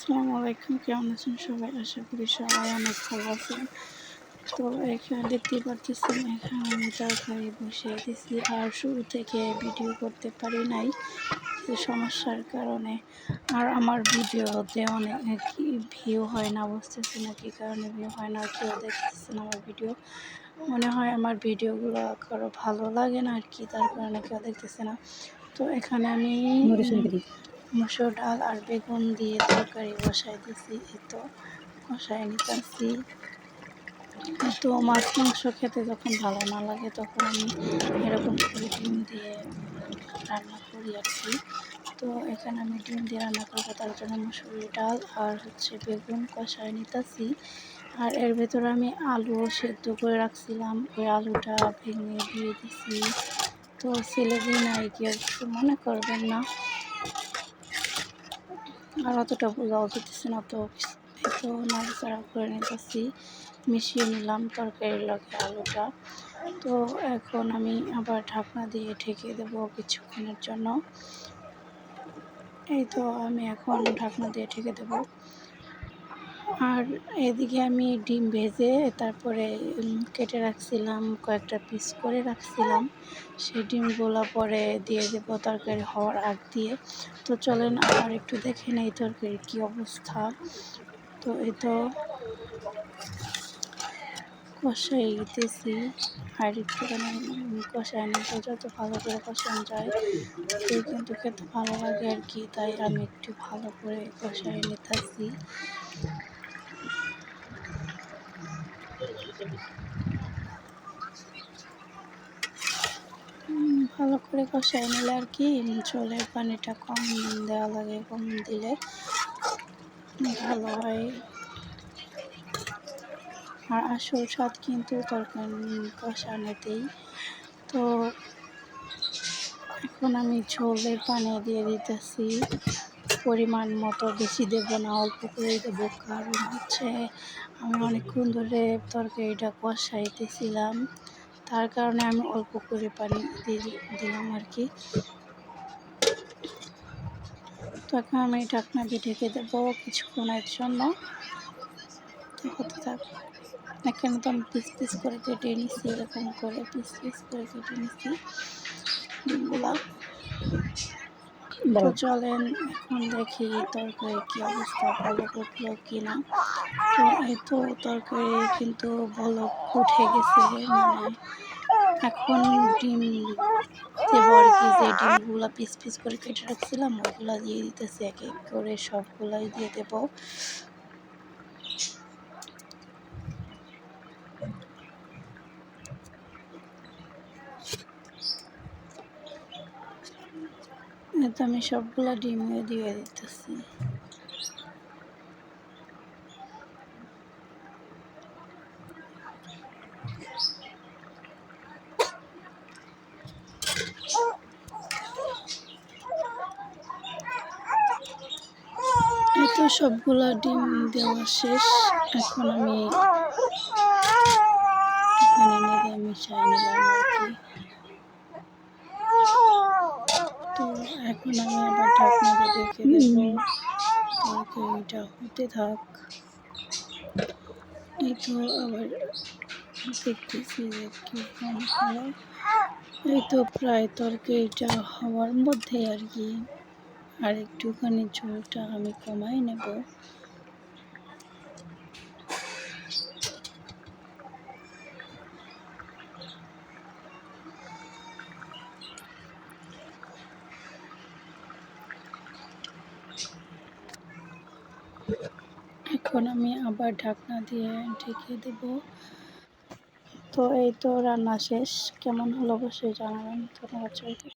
আসসালামু আলাইকুম, কেমন আছেন সবাই? আশা করি সবাই অনেক ভালো আছেন। তো এখানে দেখতেই পারতেছেন, এখানে আমি তরকারি বসিয়ে দিছি। আর শুরু থেকে ভিডিও করতে পারি নাই কিছু সমস্যার কারণে। আর আমার ভিডিওতে অনেক ভিউ হয় না, বুঝতেছি না কী কারণে ভিউ হয় না। আর কেউ দেখতেছেন আমার ভিডিও, মনে হয় আমার ভিডিওগুলো কারো ভালো লাগে না আর কি, তার কারণে কেউ দেখতেছে না। তো এখানে আমি মসুর ডাল আর বেগুন দিয়ে তরকারি বসাই দিছি, এতো কষাই নিতেছি। তো মাছ মাংস খেতে যখন ভালো না লাগে তখন আমি এরকম করে ডিম দিয়ে রান্না করি আর কি। তো এখানে আমি ডিম দিয়ে রান্না করবো, তার জন্য মসুরি ডাল আর বেগুন কষাই নিতেছি। আর এর ভেতরে আমি আলু সেদ্ধ করে রাখছিলাম, ওই আলুটা ভেঙে দিয়ে দিছি। তো ছেলে দিন আর কি, মনে করবেন না। আর অতটা বোঝাও যেতেছে না, তো একটু নাড়াচাড়া করে নিতেছি, মিশিয়ে নিলাম তরকারির লগে আলুটা। তো এখন আমি আবার ঢাকনা দিয়ে ঢেকে দেবো কিছুক্ষণের জন্য। এই তো আমি এখন ঢাকনা দিয়ে ঢেকে দেবো। আর এদিকে আমি ডিম ভেজে তারপরে কেটে রাখছিলাম, কয়েকটা পিস করে রাখছিলাম, সেই ডিমগুলো পরে দিয়ে দেবো তরকারি হওয়ার আগ দিয়ে। তো চলেন আবার একটু দেখে নেই তরকারির কী অবস্থা। তো এই তো কষাই দিতেছি, আর একটুখানি কষায় নিতে যত ভালো করে কষানো যায় তো কিন্তু খেতে ভালো লাগে আর কি, তাই আমি একটু ভালো করে কষাই নিতেছি। ভালো করে কষাই নিলে আর কি ঝোলের পানিটা কম দেওয়া লাগে, কম দিলে ভালো হয়। আর আসল স্বাদ কিন্তু তরকারি কষানোতেই। তো এখন আমি ঝোলের পানি দিয়ে দিতেছি পরিমাণ মতো, বেশি দেব না, অল্প করে দেবো। কারণ আমি অনেকক্ষণ ধরে তরকারিটা কষাইতেছিলাম, তার কারণে আমি অল্প করে পানি দিলাম আর কি। তো এখন আমি ঢাকনা দিয়ে ঢেকে দেবো কিছুক্ষণের জন্য। তো হতে থাক। এখানে তো আমি পিস পিস করে কেটে নিচ্ছি, এরকম করে পিস পিস করে কেটে নিচ্ছি ডিমগুলা। তো চলেন এখন দেখি তরকারি কী অবস্থা, বলক উঠলো কি না। তো এই তো তরকারি কিন্তু বলক উঠে গেছে, মানে এখন ডিম দেবো আর কি। যে ডিমগুলো পিস পিস করে কেটে রাখছিলাম ওইগুলা দিয়ে দিতেছি, এক এক করে সবগুলাই দিয়ে দেবো। তো আমি সবগুলা ডিমে দিয়ে দিতেছি। এই তো সবগুলা ডিম দেওয়া শেষ। এখন আমি এখানে মিশাই নিলাম আর কি। তো এখন আমি আবার ঢাকনা দিয়ে ঢেকে দেবো, তরকারিটা হতে থাক। এই তো আবার দেখতেছি যে কীরকম হয়। এই তো প্রায় তরকারিটা হওয়ার মধ্যে আর কি, আর একটুখানি ঝোলটা আমি কমাই নেব। এখন আমি আবার ঢাকনা দিয়ে ঢেকে দেব। তো এই তো রান্না শেষ, কেমন হলো অবশ্যই জানাবেন। ধন্যবাদ সবাইকে।